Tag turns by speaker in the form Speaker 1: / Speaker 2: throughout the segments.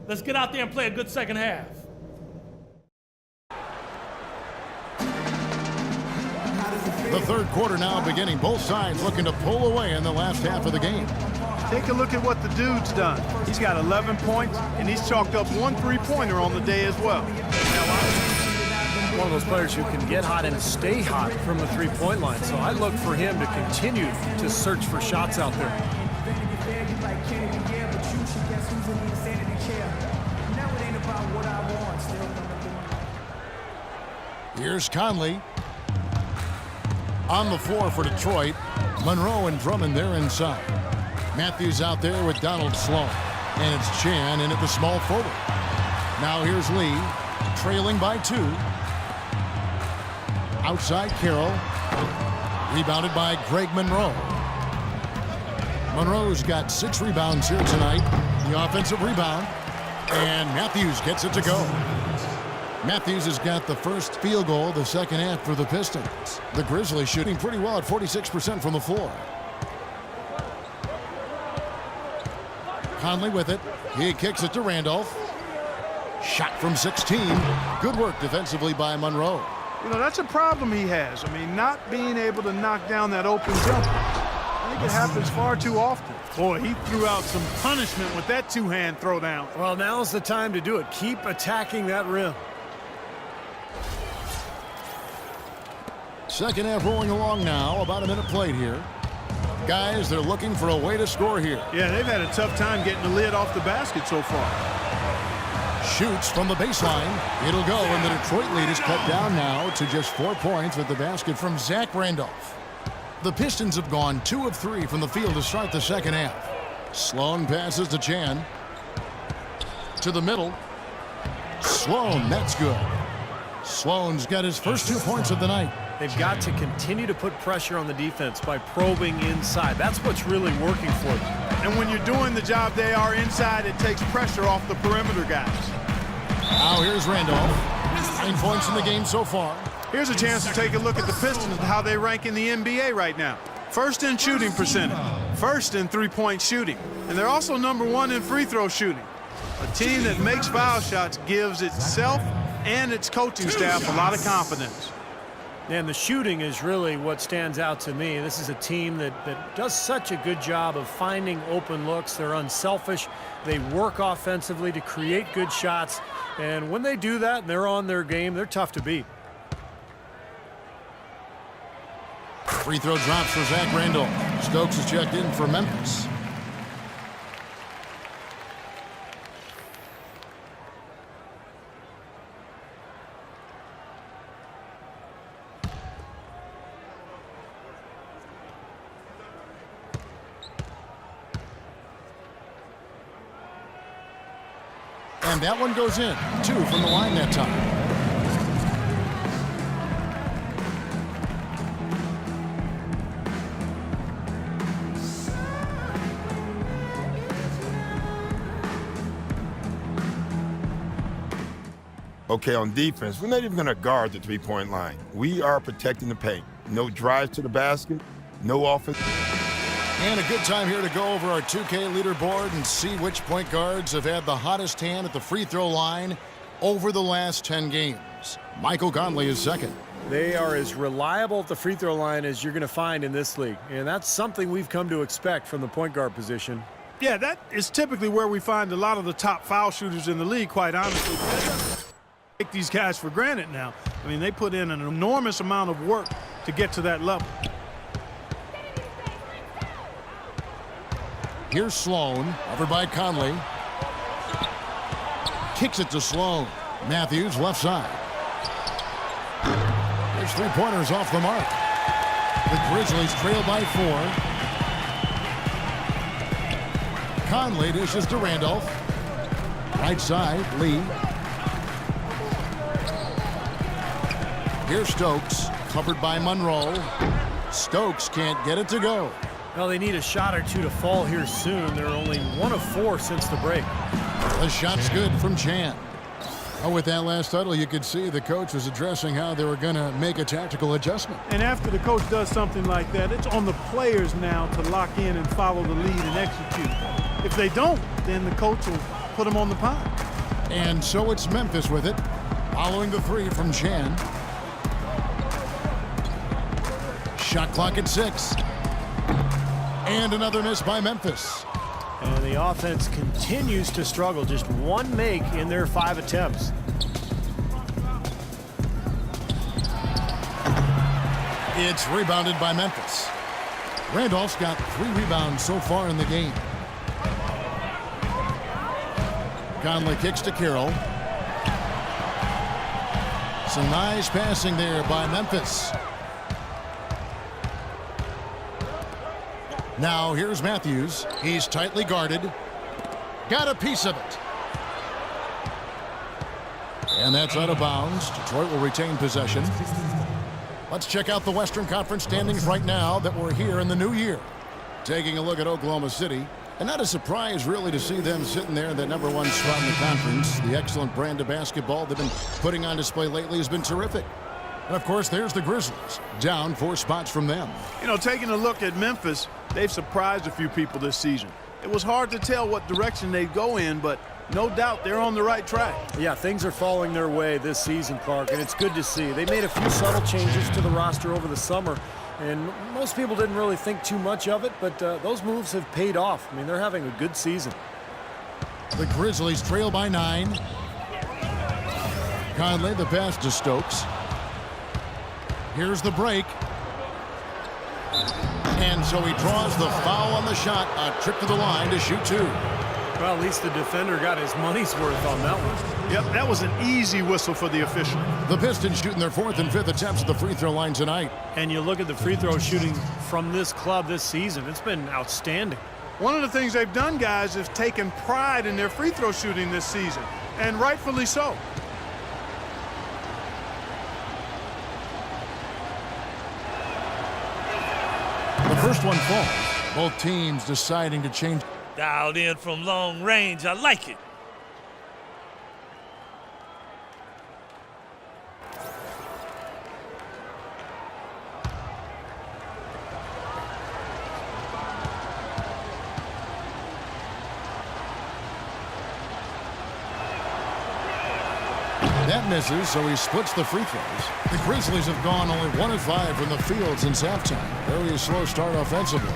Speaker 1: Let's get out there and play a good second half.
Speaker 2: The third quarter now beginning. Both sides looking to pull away in the last half of the game.
Speaker 3: Take a look at what the dude's done. He's got 11 points, and he's chalked up 1 3-pointer on the day as well.
Speaker 4: One of those players who can get hot and stay hot from the three-point line. So I look for him to continue to search for shots out there.
Speaker 2: Here's Conley. On the floor for Detroit. Monroe and Drummond there inside. Matthews out there with Donald Sloan. And it's Chan in at the small forward. Now here's Lee, trailing by 2. Outside Carroll. Rebounded by Greg Monroe. Monroe's got 6 rebounds here tonight. The offensive rebound. And Matthews gets it to go. Matthews has got the first field goal of the second half for the Pistons. The Grizzlies shooting pretty well at 46% from the floor. Conley with it. He kicks it to Randolph. Shot from 16. Good work defensively by Monroe.
Speaker 3: You know, that's a problem he has. I mean, not being able to knock down that open jumper. I think it happens far too often. Boy, he threw out some punishment with that two-hand throwdown.
Speaker 4: Well, now's the time to do it. Keep attacking that rim.
Speaker 2: Second half rolling along now. About a minute played here. Guys, they're looking for a way to score here.
Speaker 3: Yeah, they've had a tough time getting the lid off the basket so far.
Speaker 2: Shoots from the baseline. It'll go, and the Detroit lead is cut down now to just 4 points with the basket from Zach Randolph. The Pistons have gone 2 of 3 from the field to start the second half. Sloan passes to Chan. To the middle. Sloan, that's good. Sloan's got his first 2 points of the night.
Speaker 4: They've got to continue to put pressure on the defense by probing inside. That's what's really working for them.
Speaker 3: And when you're doing the job they are inside, it takes pressure off the perimeter guys.
Speaker 2: Now here's Randolph. 9 points in the game so far.
Speaker 3: Here's a chance to take a look at the Pistons and how they rank in the NBA right now. First in shooting percentage. First in three-point shooting. And they're also number 1 in free throw shooting. A team that makes foul shots gives itself and its coaching staff a lot of confidence.
Speaker 4: And the shooting is really what stands out to me. This is a team that does such a good job of finding open looks. They're unselfish. They work offensively to create good shots. And when they do that and they're on their game, they're tough to beat.
Speaker 2: Free throw drops for Zach Randolph. Stokes is checked in for Memphis. And that one goes in. 2 from the line that time.
Speaker 5: Okay, on defense, we're not even going to guard the three-point line. We are protecting the paint. No drives to the basket, no offense.
Speaker 2: And a good time here to go over our 2K leaderboard and see which point guards have had the hottest hand at the free throw line over the last 10 games. Michael Conley is second.
Speaker 4: They are as reliable at the free throw line as you're going to find in this league. And that's something we've come to expect from the point guard position.
Speaker 3: Yeah, that is typically where we find a lot of the top foul shooters in the league, quite honestly. Take these guys for granted now. I mean, they put in an enormous amount of work to get to that level.
Speaker 2: Here's Sloan, over by Conley. Kicks it to Sloan. Matthews, left side. There's 3-pointers off the mark. The Grizzlies trail by 4. Conley dishes to Randolph. Right side, Lee. Here's Stokes, covered by Monroe. Stokes can't get it to go.
Speaker 4: Well, they need a shot or two to fall here soon. They're only 1 of 4 since the break.
Speaker 2: The shot's good from Chan. Oh, with that last huddle, you could see the coach was addressing how they were going to make a tactical adjustment.
Speaker 3: And after the coach does something like that, it's on the players now to lock in and follow the lead and execute. If they don't, then the coach will put them on the pond.
Speaker 2: And so it's Memphis with it, following the three from Chan. Shot clock at 6. And another miss by Memphis.
Speaker 4: And the offense continues to struggle. Just one make in their 5 attempts.
Speaker 2: It's rebounded by Memphis. Randolph's got 3 rebounds so far in the game. Conley kicks to Carroll. Some nice passing there by Memphis. Now here's Matthews. He's tightly guarded. Got a piece of it. And that's out of bounds. Detroit will retain possession. Let's check out the Western Conference standings right now that we're here in the new year. Taking a look at Oklahoma City. And not a surprise, really, to see them sitting there in that #1 spot in the conference. The excellent brand of basketball they've been putting on display lately has been terrific. And, of course, there's the Grizzlies, down 4 spots from them.
Speaker 3: You know, taking a look at Memphis, they've surprised a few people this season. It was hard to tell what direction they'd go in, but no doubt they're on the right track.
Speaker 4: Yeah, things are falling their way this season, Clark, and it's good to see. They made a few subtle changes to the roster over the summer, and most people didn't really think too much of it, but those moves have paid off. I mean, they're having a good season.
Speaker 2: The Grizzlies trail by 9. Conley, the pass to Stokes. Here's the break. And so he draws the foul on the shot. A trip to the line to shoot 2.
Speaker 4: Well, at least the defender got his money's worth on that one.
Speaker 3: Yep, that was an easy whistle for the official.
Speaker 2: The Pistons shooting their 4th and 5th attempts at the free throw line tonight.
Speaker 4: And you look at the free throw shooting from this club this season. It's been outstanding.
Speaker 3: One of the things they've done, guys, is taken pride in their free throw shooting this season, and rightfully so.
Speaker 2: The first one falls. Both teams deciding to change.
Speaker 1: Dialed in from long range. I like it.
Speaker 2: That misses, so he splits the free throws. The Grizzlies have gone only 1 of 5 from the field since halftime. Very slow start offensively.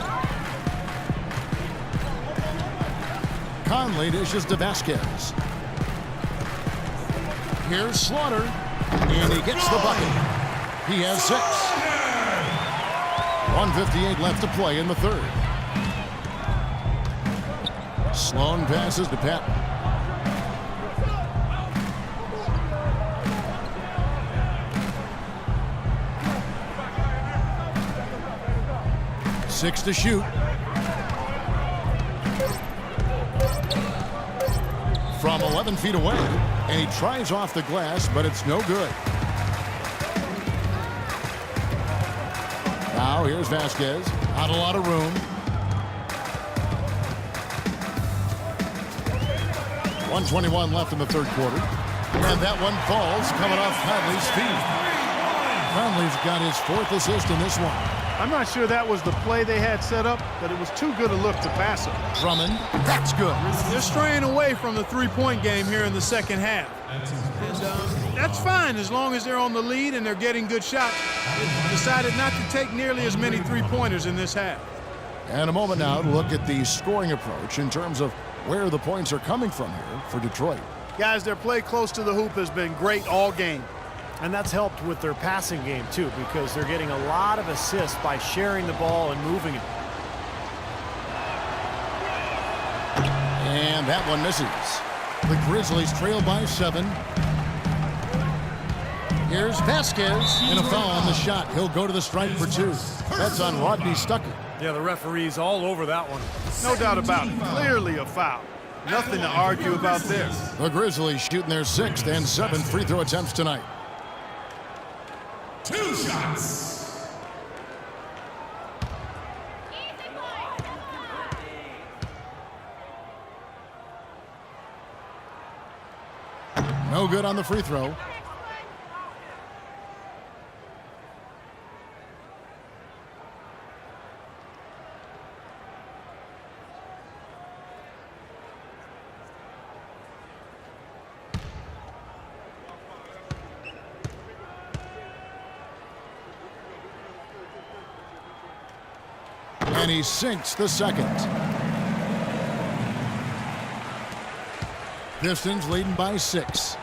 Speaker 2: Conley dishes to Vasquez. Here's Slaughter, and he gets the bucket. He has 6. 1:58 left to play in the 3rd. Sloan passes to Patton. Six to shoot. From 11 feet away, and he tries off the glass, but it's no good. Now here's Vasquez. Not a lot of room. 1:21 left in the 3rd quarter. And that one falls coming off Conley's feet. Conley's got his 4th assist in this one.
Speaker 3: I'm not sure that was the play they had set up, but it was too good a look to pass it.
Speaker 2: Drummond, that's good.
Speaker 3: They're straying away from the three-point game here in the second half. And that's fine as long as they're on the lead and they're getting good shots. They decided not to take nearly as many three-pointers in this half.
Speaker 2: And a moment now to look at the scoring approach in terms of where the points are coming from here for Detroit.
Speaker 3: Guys, their play close to the hoop has been great all game.
Speaker 4: And that's helped with their passing game, too, because they're getting a lot of assists by sharing the ball and moving it.
Speaker 2: And that one misses. The Grizzlies trail by 7. Here's Vasquez, and a foul on the shot. He'll go to the stripe for 2. That's on Rodney Stuckey.
Speaker 4: Yeah, the referee's all over that one.
Speaker 3: No doubt about it. Clearly a foul. Nothing to argue about there.
Speaker 2: The Grizzlies shooting their 6th and 7th free throw attempts tonight.
Speaker 6: 2 shots.
Speaker 2: No good on the free throw. And he sinks the second. Pistons leading by 6.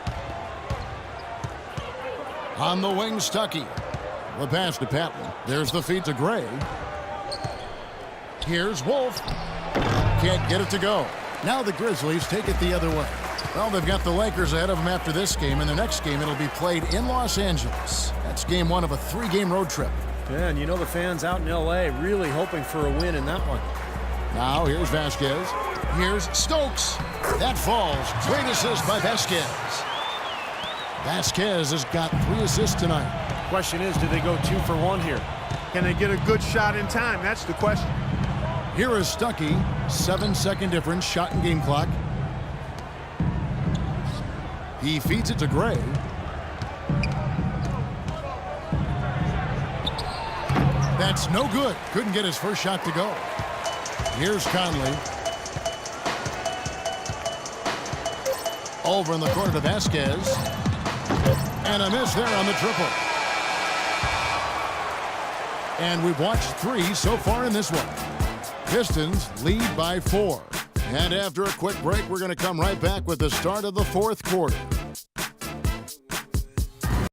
Speaker 2: On the wing, Stuckey. The pass to Patton. There's the feed to Gray. Here's Wolf. Can't get it to go. Now the Grizzlies take it the other way. Well, they've got the Lakers ahead of them after this game, and the next game it'll be played in Los Angeles. That's game 1 of a 3-game road trip.
Speaker 4: Yeah, and you know the fans out in L.A. really hoping for a win in that one.
Speaker 2: Now here's Vasquez. Here's Stokes. That falls. Great assist by Vasquez. Vasquez has got 3 assists tonight.
Speaker 4: Question is, do they go 2 for 1 here?
Speaker 3: Can they get a good shot in time? That's the question.
Speaker 2: Here is Stuckey. 7-second difference, shot and game clock. He feeds it to Gray. That's no good. Couldn't get his first shot to go. Here's Conley. Over in the corner to Vasquez. And a miss there on the triple. And we've watched 3 so far in this one. Pistons lead by 4. And after a quick break, we're going to come right back with the start of the 4th quarter.